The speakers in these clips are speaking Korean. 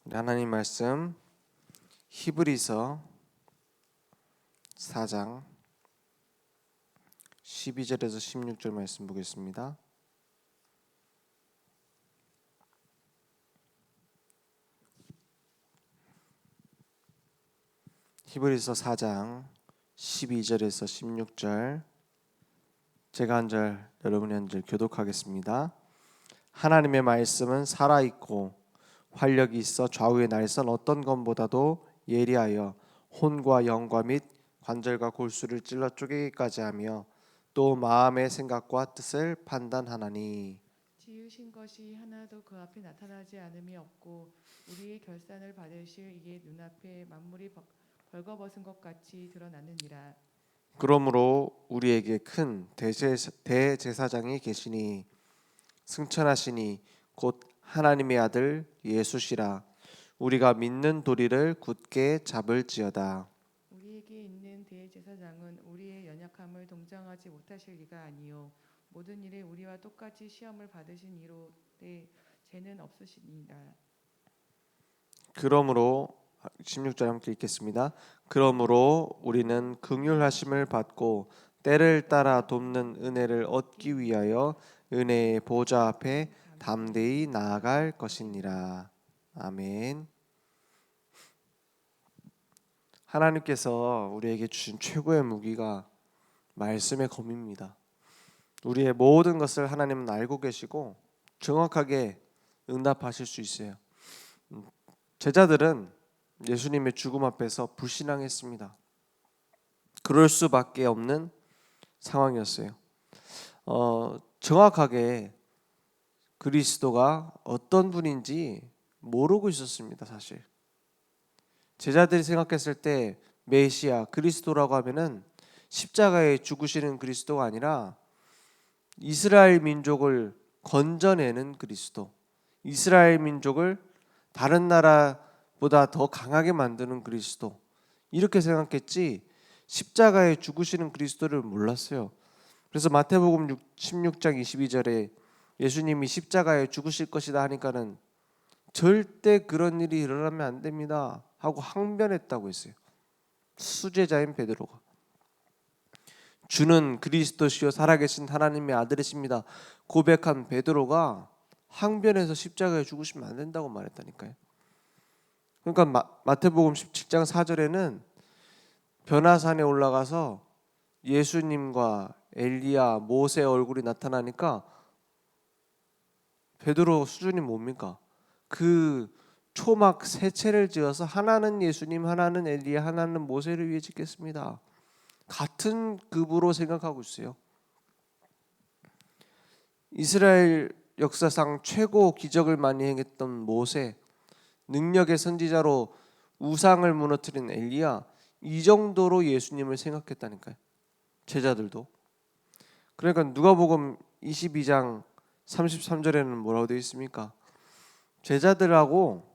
하나님 말씀 히브리서 4장 12절에서 16절 말씀 보겠습니다. 히브리서 4장 12절에서 16절 제가 한 절 여러분이 한 절 교독하겠습니다. 하나님의 말씀은 살아있고 활력이 있어 좌우의 날선 어떤 검보다도 예리하여 혼과 영과 및 관절과 골수를 찔러 쪼개기까지 하며 또 마음의 생각과 뜻을 판단하나니 지으신 것이 하나도 그 앞에 나타나지 않음이 없고 우리의 결산을 받으실 이의 눈앞에 만물이 벌거벗은 것 같이 드러나느니라. 그러므로 우리에게 큰 대제사장이 계시니 승천하시니 곧 하나님의 아들 예수시라. 우리가 믿는 도리를 굳게 잡을지어다. 우리에게 있는 대제사장은 우리의 연약함을 동정하지 못하실 리가 아니요 모든 일에 우리와 똑같이 시험을 받으신 이로되 죄는 없으시니라. 그러므로 16절 함께 읽겠습니다. 그러므로 우리는 긍휼하심을 받고 때를 따라 돕는 은혜를 얻기 위하여 은혜의 보좌 앞에 담대히 나아갈 것이니라. 아멘. 하나님께서 우리에게 주신 최고의 무기가 말씀의 검입니다. 우리의 모든 것을 하나님은 알고 계시고 정확하게 응답하실 수 있어요. 제자들은 예수님의 죽음 앞에서 불신앙했습니다. 그럴 수밖에 없는 상황이었어요. 정확하게 그리스도가 어떤 분인지 모르고 있었습니다. 사실 제자들이 생각했을 때 메시아 그리스도라고 하면은 십자가에 죽으시는 그리스도가 아니라 이스라엘 민족을 건져내는 그리스도, 이스라엘 민족을 다른 나라보다 더 강하게 만드는 그리스도, 이렇게 생각했지 십자가에 죽으시는 그리스도를 몰랐어요. 그래서 마태복음 16장 22절에 예수님이 십자가에 죽으실 것이다 하니까는 절대 그런 일이 일어나면 안 됩니다 하고 항변했다고 했어요. 수제자인 베드로가 주는 그리스도시요 살아계신 하나님의 아들이십니다 고백한 베드로가 항변해서 십자가에 죽으시면 안 된다고 말했다니까요. 그러니까 마태복음 17장 4절에는 변화산에 올라가서 예수님과 엘리야, 모세 얼굴이 나타나니까 베드로 수준이 뭡니까? 그 초막 세 채를 지어서 하나는 예수님, 하나는 엘리야, 하나는 모세를 위해 짓겠습니다. 같은 급으로 생각하고 있어요. 이스라엘 역사상 최고 기적을 많이 행했던 모세, 능력의 선지자로 우상을 무너뜨린 엘리야, 이 정도로 예수님을 생각했다니까요. 제자들도. 그러니까 누가복음 22장 33절에는 뭐라고 되어 있습니까? 제자들하고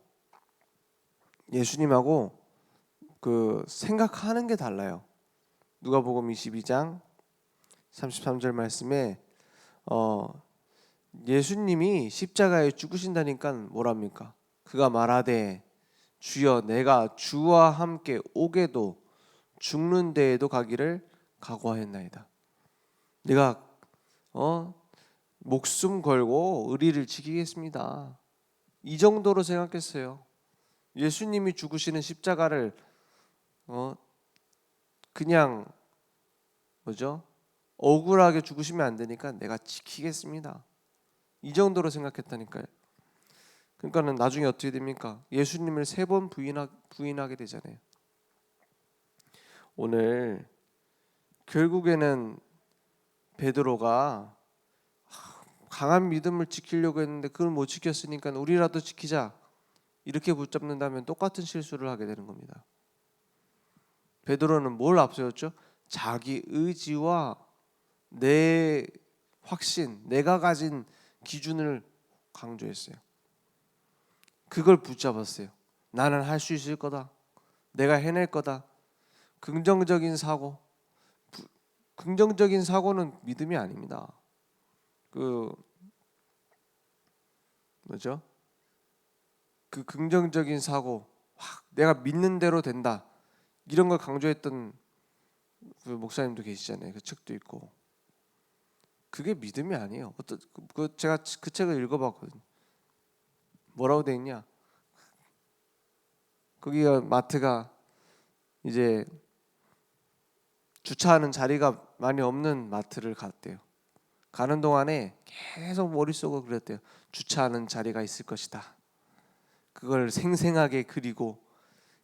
예수님하고 그 생각하는 게 달라요. 누가복음 22장 33절 말씀에 예수님이 십자가에 죽으신다니까 뭐랍니까? 그가 말하되 주여 내가 주와 함께 오게도 죽는 데에도 가기를 각오하였나이다. 내가 목숨 걸고 의리를 지키겠습니다. 이 정도로 생각했어요. 예수님이 죽으시는 십자가를 그냥 억울하게 죽으시면 안 되니까 내가 지키겠습니다. 이 정도로 생각했다니까요. 그러니까는 나중에 어떻게 됩니까? 예수님을 3번 부인하게 되잖아요. 오늘 결국에는 베드로가 강한 믿음을 지키려고 했는데 그걸 못 지켰으니까 우리라도 지키자 이렇게 붙잡는다면 똑같은 실수를 하게 되는 겁니다. 베드로는 뭘 앞세웠죠? 자기 의지와 내 확신, 내가 가진 기준을 강조했어요. 그걸 붙잡았어요. 나는 할 수 있을 거다. 내가 해낼 거다. 긍정적인 사고. 긍정적인 사고는 믿음이 아닙니다. 그 긍정적인 사고, 내가 믿는 대로 된다, 이런 걸 강조했던 그 목사님도 계시잖아요. 그 책도 있고. 그게 믿음이 아니에요. 제가 그 책을 읽어봤거든요. 뭐라고 돼 있냐? 거기가 마트가 이제 주차하는 자리가 많이 없는 마트를 갔대요. 가는 동안에 계속 머릿속으로 그랬대요. 주차하는 자리가 있을 것이다. 그걸 생생하게 그리고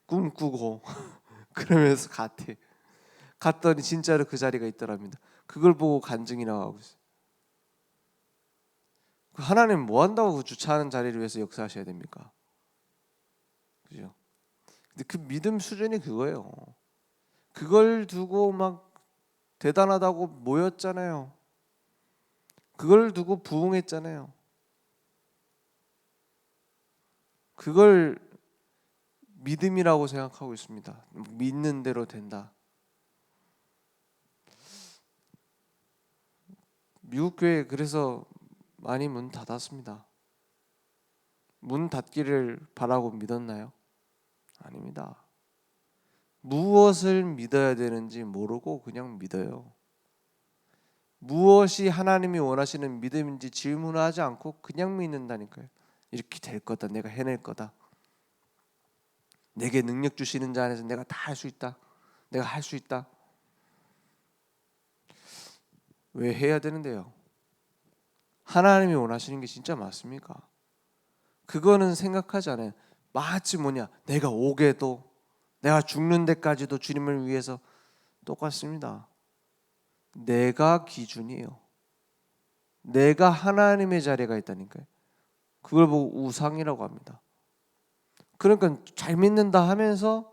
꿈꾸고 그러면서 갔대. 갔더니 진짜로 그 자리가 있더랍니다. 그걸 보고 간증이라고 하고 있어요. 하나님 뭐 한다고 그 주차하는 자리를 위해서 역사하셔야 됩니까? 그죠? 근데 그 믿음 수준이 그거예요. 그걸 두고 막 대단하다고 모였잖아요. 그걸 두고 부흥했잖아요. 그걸 믿음이라고 생각하고 있습니다. 믿는 대로 된다. 미국 교회 그래서 많이 문 닫았습니다. 문 닫기를 바라고 믿었나요? 아닙니다. 무엇을 믿어야 되는지 모르고 그냥 믿어요. 무엇이 하나님이 원하시는 믿음인지 질문하지 않고 그냥 믿는다니까요. 이렇게 될 거다. 내가 해낼 거다. 내게 능력 주시는 자 안에서 내가 다 할 수 있다. 내가 할 수 있다. 왜 해야 되는데요? 하나님이 원하시는 게 진짜 맞습니까? 그거는 생각하지 않아요. 마치 뭐냐, 내가 오게도 내가 죽는 데까지도 주님을 위해서. 똑같습니다. 내가 기준이에요. 내가 하나님의 자리가 있다니까요. 그걸 보고 우상이라고 합니다. 그러니까 잘 믿는다 하면서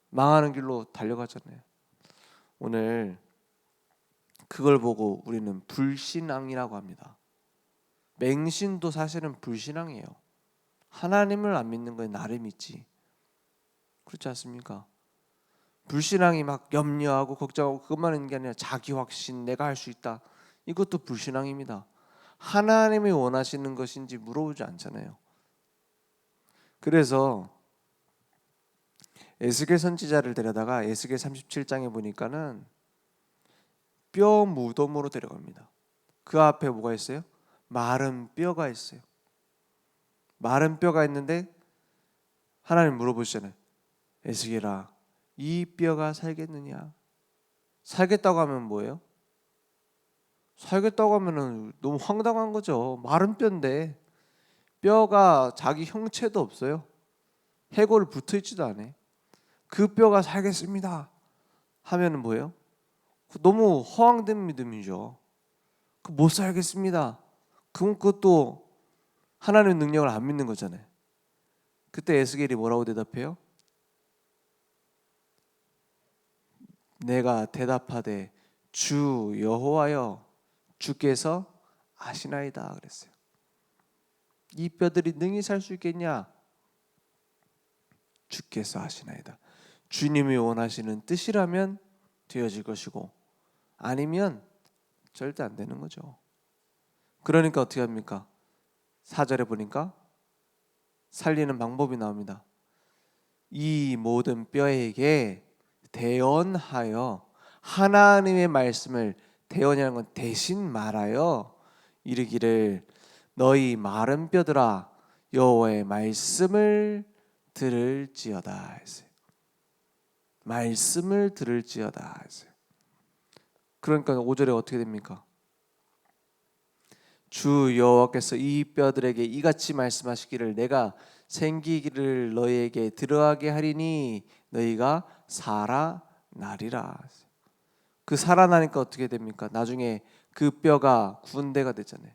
망하는 길로 달려가잖아요. 오늘 그걸 보고 우리는 불신앙이라고 합니다. 맹신도 사실은 불신앙이에요. 하나님을 안 믿는 건 나를 믿지. 그렇지 않습니까? 불신앙이 막 염려하고 걱정하고 그것만 있는 게 아니라 자기 확신, 내가 할 수 있다. 이것도 불신앙입니다. 하나님이 원하시는 것인지 물어보지 않잖아요. 그래서 에스겔 선지자를 데려다가 에스겔 37장에 보니까는 뼈 무덤으로 데려갑니다. 그 앞에 뭐가 있어요? 마른 뼈가 있어요. 마른 뼈가 있는데 하나님 물어보시잖아요. 에스겔아, 이 뼈가 살겠느냐? 살겠다고 하면 뭐예요? 살겠다고 하면은 너무 황당한 거죠. 마른 뼈인데 뼈가 자기 형체도 없어요. 해골 붙어 있지도 않아요. 그 뼈가 살겠습니다 하면은 뭐예요? 너무 허황된 믿음이죠. 그 못 살겠습니다. 그럼 그것도 하나님의 능력을 안 믿는 거잖아요. 그때 에스겔이 뭐라고 대답해요? 내가 대답하되 주 여호와여 주께서 아시나이다 그랬어요. 이 뼈들이 능히 살 수 있겠냐? 주께서 아시나이다. 주님이 원하시는 뜻이라면 되어질 것이고 아니면 절대 안 되는 거죠. 그러니까 어떻게 합니까? 4절에 보니까 살리는 방법이 나옵니다. 이 모든 뼈에게 대언하여 하나님의 말씀을, 대언이라는 건 대신 말하여 이르기를 너희 마른 뼈들아 여호와의 말씀을 들을지어다 했어요. 말씀을 들을지어다 했어요. 그러니까 5절에 어떻게 됩니까? 주 여호와께서 이 뼈들에게 이같이 말씀하시기를 내가 생기기를 너희에게 들어가게 하리니 너희가 살아나리라. 그 살아나니까 어떻게 됩니까? 나중에 그 뼈가 군대가 되잖아요.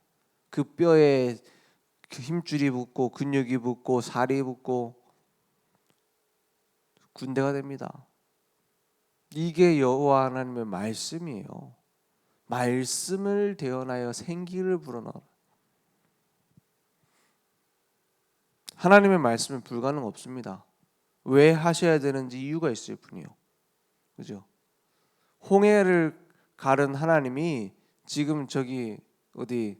그 뼈에 그 힘줄이 붙고 근육이 붙고 살이 붙고 군대가 됩니다. 이게 여호와 하나님의 말씀이에요. 말씀을 대언하여 생기를 불어넣어라. 하나님의 말씀은 불가능 없습니다. 왜 하셔야 되는지 이유가 있을 뿐이요. 그죠? 홍해를 가른 하나님이 지금 저기 어디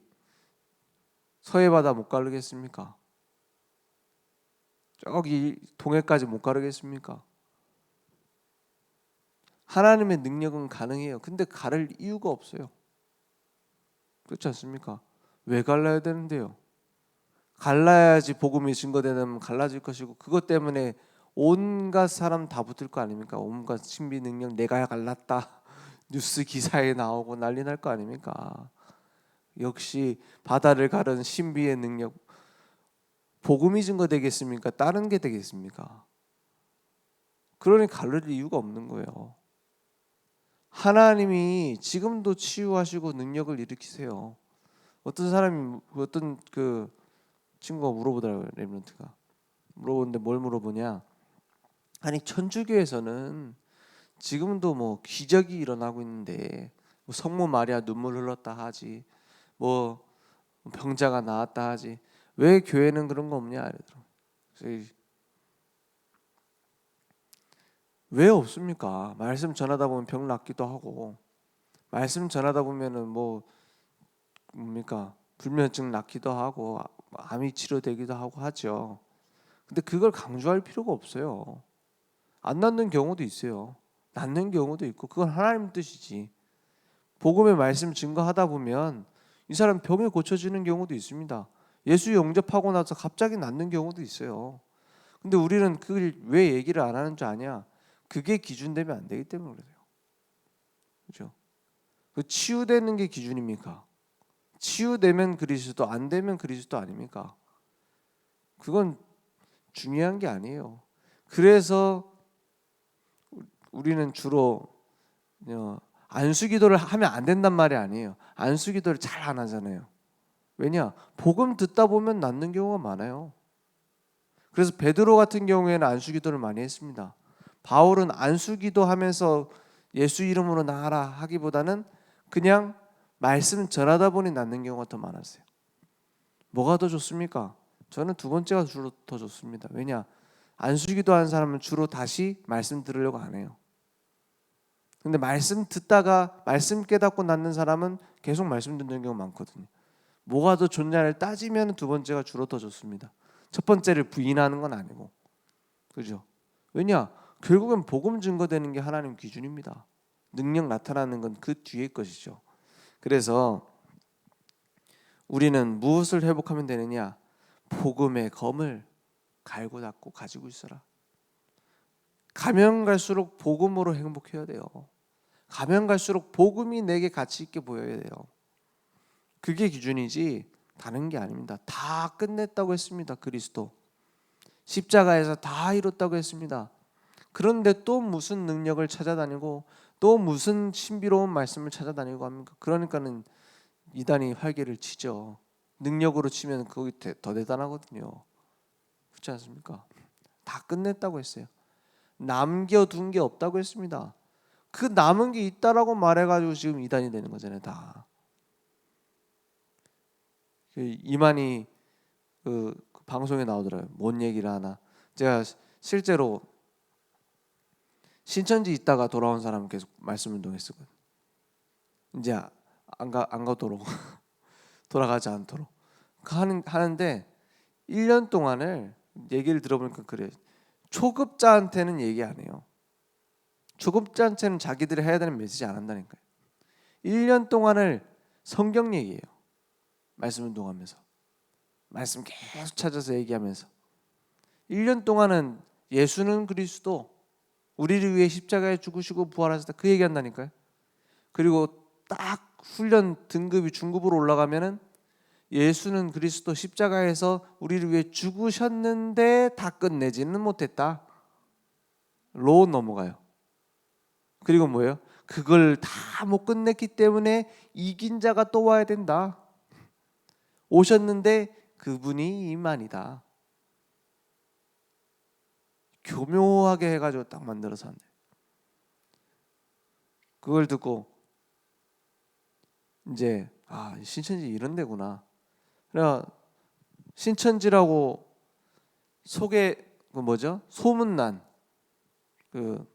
서해 바다 못 가르겠습니까? 저기 동해까지 못 가르겠습니까? 하나님의 능력은 가능해요. 근데 가를 이유가 없어요. 그렇지 않습니까? 왜 갈라야 되는데요? 갈라야지 복음이 증거되면 갈라질 것이고, 그것 때문에 온갖 사람 다 붙을 거 아닙니까? 온갖 신비 능력 내가 갈랐다 뉴스 기사에 나오고 난리 날 거 아닙니까? 역시 바다를 가른 신비의 능력, 복음이 증거되겠습니까? 다른 게 되겠습니까? 그러니 가를 이유가 없는 거예요. 하나님이 지금도 치유하시고 능력을 일으키세요. 어떤 사람이, 어떤 그 친구가 물어보더라고요. 렘넌트가 물어보는데 뭘 물어보냐, 아니 천주교에서는 지금도 뭐 기적이 일어나고 있는데, 뭐 성모 마리아 눈물 흘렀다 하지, 뭐 병자가 나았다 하지, 왜 교회는 그런 거 없냐 이러더라고요. 왜 없습니까? 말씀 전하다 보면 병 낫기도 하고, 말씀 전하다 보면은 뭐 뭡니까, 불면증 낫기도 하고, 암이 치료되기도 하고 하죠. 근데 그걸 강조할 필요가 없어요. 안 낫는 경우도 있어요. 낫는 경우도 있고, 그건 하나님 뜻이지. 복음의 말씀 증거하다 보면 이 사람 병이 고쳐지는 경우도 있습니다. 예수 영접하고 나서 갑자기 낫는 경우도 있어요. 근데 우리는 그걸 왜 얘기를 안 하는 줄 아냐? 그게 기준되면 안 되기 때문에 그래요. 그렇죠? 그 치유되는 게 기준입니까? 치유되면 그리스도, 안 되면 그리스도 아닙니까? 그건 중요한 게 아니에요. 그래서 우리는 주로 안수기도를 하면 안 된단 말이 아니에요. 안수기도를 잘 안 하잖아요. 왜냐? 복음 듣다 보면 낫는 경우가 많아요. 그래서 베드로 같은 경우에는 안수기도를 많이 했습니다. 바울은 안수기도 하면서 예수 이름으로 나아라 하기보다는 그냥 말씀 전하다 보니 낫는 경우가 더 많았어요. 뭐가 더 좋습니까? 저는 두 번째가 주로 더 좋습니다. 왜냐? 안수기도 하는 사람은 주로 다시 말씀 들으려고 안 해요. 근데 말씀 듣다가 말씀 깨닫고 낫는 사람은 계속 말씀 듣는 경우가 많거든요. 뭐가 더 좋냐를 따지면 두 번째가 주로 더 좋습니다. 첫 번째를 부인하는 건 아니고, 그죠? 왜냐? 결국엔 복음 증거되는 게 하나님 기준입니다. 능력 나타나는 건 그 뒤의 것이죠. 그래서 우리는 무엇을 회복하면 되느냐? 복음의 검을 갈고 닦고 가지고 있어라. 가면 갈수록 복음으로 행복해야 돼요. 가면 갈수록 복음이 내게 가치 있게 보여야 돼요. 그게 기준이지 다른 게 아닙니다. 다 끝냈다고 했습니다. 그리스도 십자가에서 다 이뤘다고 했습니다. 그런데 또 무슨 능력을 찾아다니고 또 무슨 신비로운 말씀을 찾아다니고 합니까? 그러니까는 이단이 활개를 치죠. 능력으로 치면 그게 더 대단하거든요. 그렇지 않습니까? 다 끝냈다고 했어요. 남겨둔 게 없다고 했습니다. 그 남은 게 있다라고 말해가지고 지금 이단이 되는 거잖아요. 다. 이만희 그 방송에 나오더라고요. 뭔 얘기를 하나. 제가 실제로 신천지 있다가 돌아온 사람 계속 말씀 운동했었거든요. 이제 안 가도록 돌아가지 않도록 하는데 1년 동안을 얘기를 들어보니까 그래. 초급자한테는 얘기 안 해요. 초급자한테는 자기들이 해야 되는 메시지 안 한다니까요. 1년 동안을 성경 얘기해요. 말씀 운동하면서 말씀 계속 찾아서 얘기하면서 1년 동안은 예수는 그리스도, 우리를 위해 십자가에 죽으시고 부활하셨다, 그 얘기한다니까요. 그리고 딱 훈련 등급이 중급으로 올라가면은 예수는 그리스도 십자가에서 우리를 위해 죽으셨는데 다 끝내지는 못했다. 로 넘어가요. 그리고 뭐예요? 그걸 다 못 끝냈기 때문에 이긴 자가 또 와야 된다. 오셨는데 그분이 이만이다. 교묘하게 해가지고 딱 만들어서 한대. 그걸 듣고 이제 신천지 이런 데구나. 그래 신천지라고 속에 그 뭐죠? 소문난 그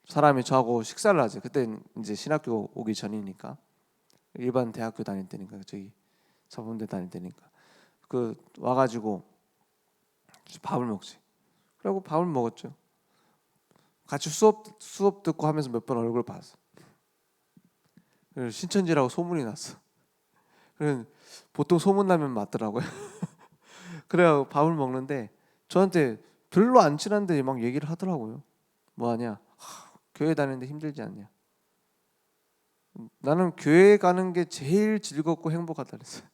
사람이 저하고 식사를 하죠. 그때 이제 신학교 오기 전이니까, 일반 대학교 다닐 때니까, 저기 사범대 다닐 때니까 그 와가지고 밥을 먹지. 그리고 밥을 먹었죠. 같이 수업 듣고 하면서 몇 번 얼굴 봤어. 그래서 신천지라고 소문이 났어. 그래서 보통 소문 나면 맞더라고요. 그래야 밥을 먹는데 저한테 별로 안 친한데 막 얘기를 하더라고요. 뭐 하냐? 교회 다니는데 힘들지 않냐? 나는 교회 가는 게 제일 즐겁고 행복하다 그랬어요.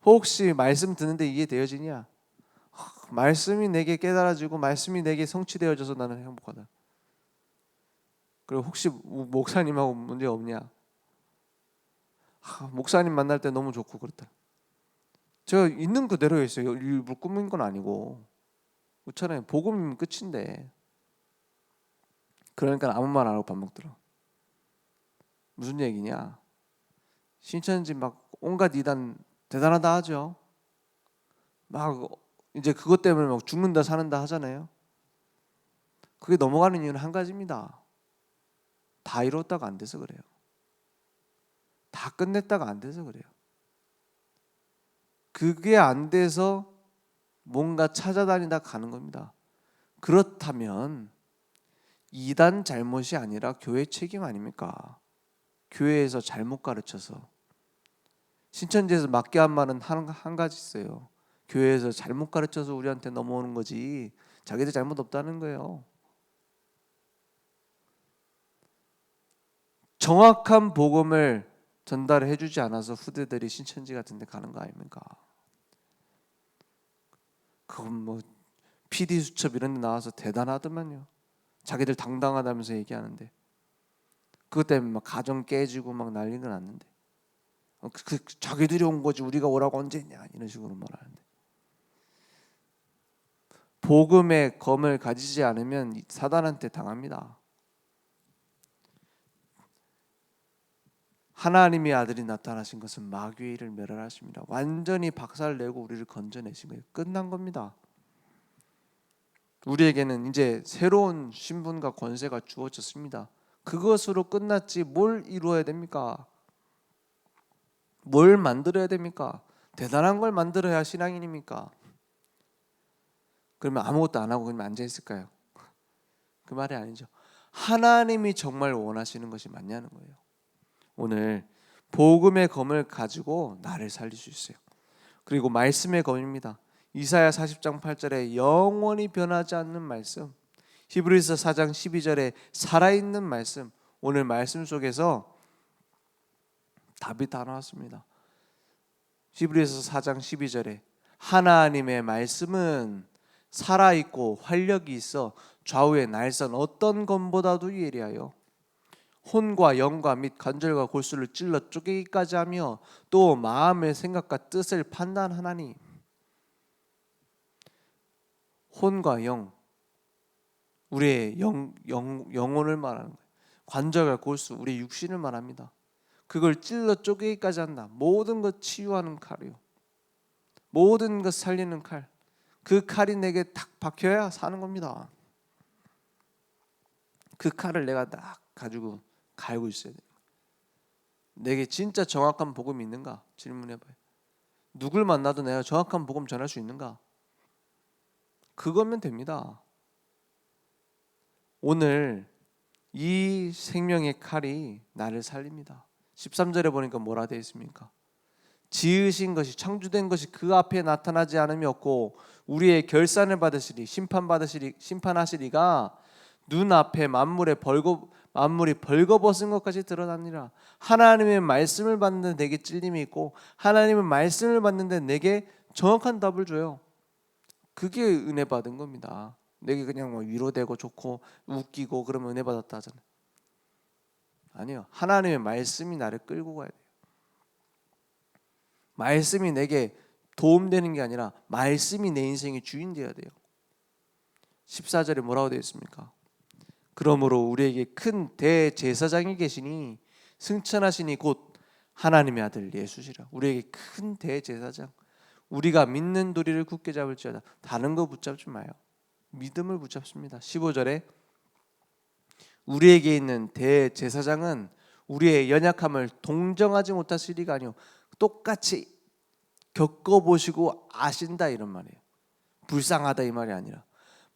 혹시 말씀 듣는데 이해되어지냐? 말씀이 내게 깨달아지고 말씀이 내게 성취되어져서 나는 행복하다. 그리고 혹시 목사님하고 문제 없냐? 목사님 만날 때 너무 좋고 그렇다. 제가 있는 그대로 했어요. 일부러 꾸민 건 아니고. 그렇잖아요. 복음이면 끝인데. 그러니까 아무 말 안 하고 밥 먹더라. 무슨 얘기냐? 신천지 막 온갖 이단 대단하다 하죠. 막 이제 그것 때문에 막 죽는다 사는다 하잖아요. 그게 넘어가는 이유는 한 가지입니다. 다 이뤘다가 안 돼서 그래요. 다 끝냈다가 안 돼서 그래요. 그게 안 돼서 뭔가 찾아다니다 가는 겁니다. 그렇다면 이단 잘못이 아니라 교회 책임 아닙니까? 교회에서 잘못 가르쳐서. 신천지에서 맞게 한 말은 한 가지 있어요. 교회에서 잘못 가르쳐서 우리한테 넘어오는 거지 자기들 잘못 없다는 거예요. 정확한 복음을 전달해 주지 않아서 후대들이 신천지 같은 데 가는 거 아닙니까? 그건 뭐 PD 수첩 이런 데 나와서 대단하더만요. 자기들 당당하다면서 얘기하는데 그것 때문에 막 가정 깨지고 막 난리가 났는데 자기들이 온 거지 우리가 오라고 언제 했냐 이런 식으로 말하는데 복음의 검을 가지지 않으면 사단한테 당합니다. 하나님의 아들이 나타나신 것은 마귀의 일을 멸하십니다. 완전히 박살내고 우리를 건져내신 거예요. 끝난 겁니다. 우리에게는 이제 새로운 신분과 권세가 주어졌습니다. 그것으로 끝났지 뭘 이루어야 됩니까? 뭘 만들어야 됩니까? 대단한 걸 만들어야 신앙인입니까? 그러면 아무것도 안 하고 그냥 앉아 있을까요? 그 말이 아니죠. 하나님이 정말 원하시는 것이 맞냐는 거예요. 오늘 복음의 검을 가지고 나를 살릴 수 있어요. 그리고 말씀의 검입니다. 이사야 40장 8절에 영원히 변하지 않는 말씀, 히브리서 4장 12절에 살아있는 말씀. 오늘 말씀 속에서 답이 다 나왔습니다. 히브리서 4장 12절에 하나님의 말씀은 살아있고 활력이 있어 좌우의 날선 어떤 검보다도 예리하여 혼과 영과 및 관절과 골수를 찔러 쪼개기까지 하며 또 마음의 생각과 뜻을 판단하나니. 혼과 영, 우리의 영혼을 말하는 거예요. 관절과 골수, 우리의 육신을 말합니다. 그걸 찔러 쪼개기까지 한다. 모든 것 치유하는 칼이요. 모든 것 살리는 칼. 그 칼이 내게 딱 박혀야 사는 겁니다. 그 칼을 내가 딱 가지고 갈고 있어야 돼요. 내게 진짜 정확한 복음이 있는가? 질문해봐요. 누굴 만나도 내가 정확한 복음 전할 수 있는가? 그거면 됩니다. 오늘 이 생명의 칼이 나를 살립니다. 13절에 보니까 뭐라 되어 있습니까? 지으신 것이 창조된 것이 그 앞에 나타나지 않음이 없고 우리의 결산을 받으시리 심판하시리가 눈앞에 만물이 벌거벗은 것까지 드러나니라. 하나님의 말씀을 받는데 내게 찔림이 있고 하나님의 말씀을 받는데 내게 정확한 답을 줘요. 그게 은혜 받은 겁니다. 내게 그냥 뭐 위로되고 좋고 웃기고 그러면 은혜 받았다 하잖아요. 아니요. 하나님의 말씀이 나를 끌고 가야 돼요. 말씀이 내게 도움되는 게 아니라 말씀이 내 인생의 주인 되어야 돼요. 14절에 뭐라고 되어 있습니까? 그러므로 우리에게 큰 대제사장이 계시니 승천하시니 곧 하나님의 아들 예수시라. 우리에게 큰 대제사장. 우리가 믿는 도리를 굳게 잡을지어다. 다른 거 붙잡지 마요. 믿음을 붙잡습니다. 15절에 우리에게 있는 대제사장은 우리의 연약함을 동정하지 못하실 리가 아니요 똑같이 겪어보시고 아신다 이런 말이에요. 불쌍하다 이 말이 아니라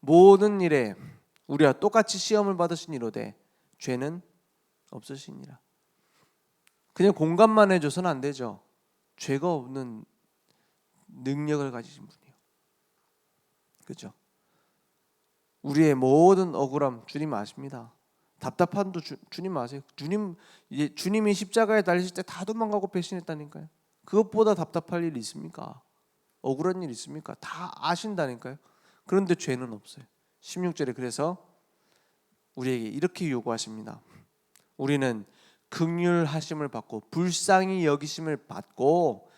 모든 일에 우리와 똑같이 시험을 받으신 이로되 죄는 없으시니라. 그냥 공감만 해줘서는 안 되죠. 죄가 없는 능력을 가지신 분이요. 그렇죠? 우리의 모든 억울함 주님 아십니다. 답답함도 주님 아세요. 주님이 십자가에 달리실 때 다 도망가고 배신했다니까요. 그것보다 답답할 일 있습니까? 억울한 일 있습니까? 다 아신다니까요. 그런데 죄는 없어요. 16절에 그래서 우리에게 이렇게 요구하십니다. 우리는 긍휼하심을 받고 불쌍히 여기심을 받고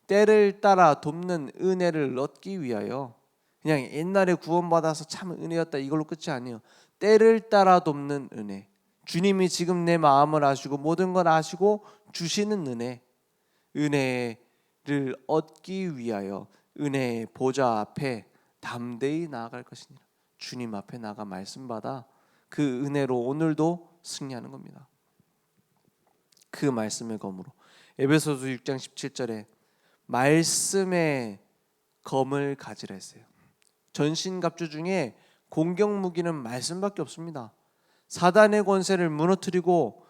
때를 따라 돕는 은혜를 얻기 위하여, 그냥 옛날에 구원받아서 참 은혜였다 이걸로 끝이 아니에요. 때를 따라 돕는 은혜. 주님이 지금 내 마음을 아시고 모든 걸 아시고 주시는 은혜, 은혜를 얻기 위하여 은혜의 보좌 앞에 담대히 나아갈 것이니라. 주님 앞에 나가 말씀 받아 그 은혜로 오늘도 승리하는 겁니다. 그 말씀의 검으로. 에베소서 6장 17절에 말씀의 검을 가지라 했어요. 전신갑주 중에 공격 무기는 말씀밖에 없습니다. 사단의 권세를 무너뜨리고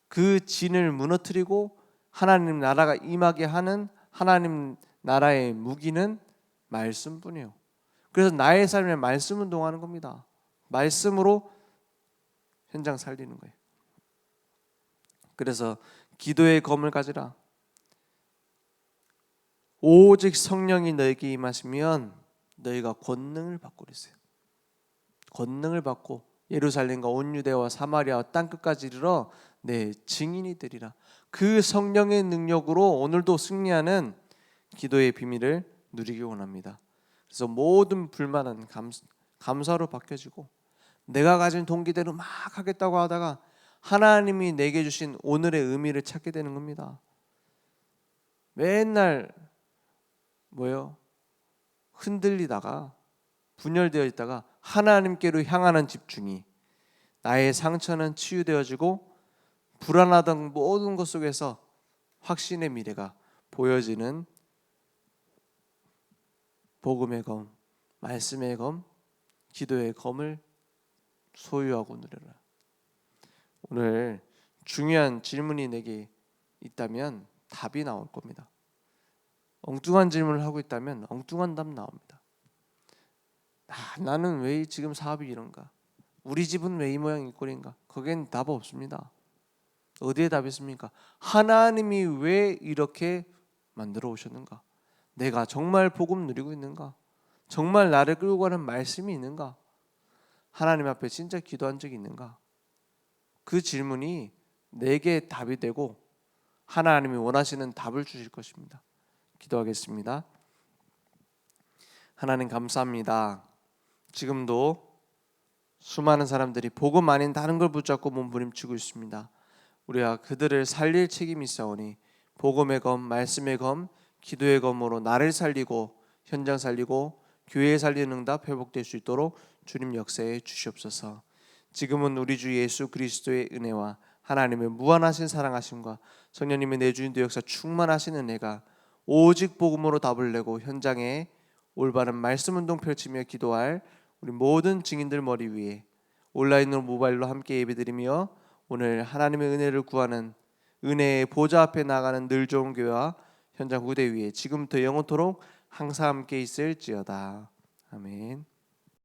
그 진을 무너뜨리고 하나님 나라가 임하게 하는 하나님 나라의 무기는 말씀뿐이에요. 그래서 나의 삶에 말씀 운동하는 겁니다. 말씀으로 현장 살리는 거예요. 그래서 기도의 검을 가지라. 오직 성령이 너에게 임하시면 너희가 권능을 받고 그랬어요. 권능을 받고 예루살렘과 온 유대와 사마리아와 땅끝까지 이르러 내 증인이 되리라. 그 성령의 능력으로 오늘도 승리하는 기도의 비밀을 누리기 원합니다. 그래서 모든 불만은 감사로 바뀌어지고 내가 가진 동기대로 막 하겠다고 하다가 하나님이 내게 주신 오늘의 의미를 찾게 되는 겁니다. 맨날 흔들리다가 분열되어 있다가 하나님께로 향하는 집중이, 나의 상처는 치유되어지고 불안하던 모든 것 속에서 확신의 미래가 보여지는 복음의 검, 말씀의 검, 기도의 검을 소유하고 누려라. 오늘 중요한 질문이 내게 있다면 답이 나올 겁니다. 엉뚱한 질문을 하고 있다면 엉뚱한 답 나옵니다. 나는 왜 지금 사업이 이런가? 우리 집은 왜 이 모양 이 꼴인가? 거기엔 답 없습니다. 어디에 답이 있습니까? 하나님이 왜 이렇게 만들어 오셨는가? 내가 정말 복음 누리고 있는가? 정말 나를 끌고 가는 말씀이 있는가? 하나님 앞에 진짜 기도한 적이 있는가? 그 질문이 내게 답이 되고 하나님이 원하시는 답을 주실 것입니다. 기도하겠습니다. 하나님 감사합니다. 지금도 수많은 사람들이 복음 아닌 다른 걸 붙잡고 몸부림치고 있습니다. 우리가 그들을 살릴 책임이 있사오니 복음의 검, 말씀의 검, 기도의 검으로 나를 살리고 현장 살리고 교회 살리는 응답 회복될 수 있도록 주님 역사해 주시옵소서. 지금은 우리 주 예수 그리스도의 은혜와 하나님의 무한하신 사랑하심과 성령님의 내주인도 역사 충만하신 은혜가 오직 복음으로 답을 내고 현장에 올바른 말씀 운동 펼치며 기도할 우리 모든 증인들 머리 위에 온라인으로 모바일로 함께 예배드리며 오늘 하나님의 은혜를 구하는 은혜의 보좌 앞에 나가는 늘 좋은 교회와 현장 무대 위에 지금부터 영원토록 항상 함께 있을지어다. 아멘.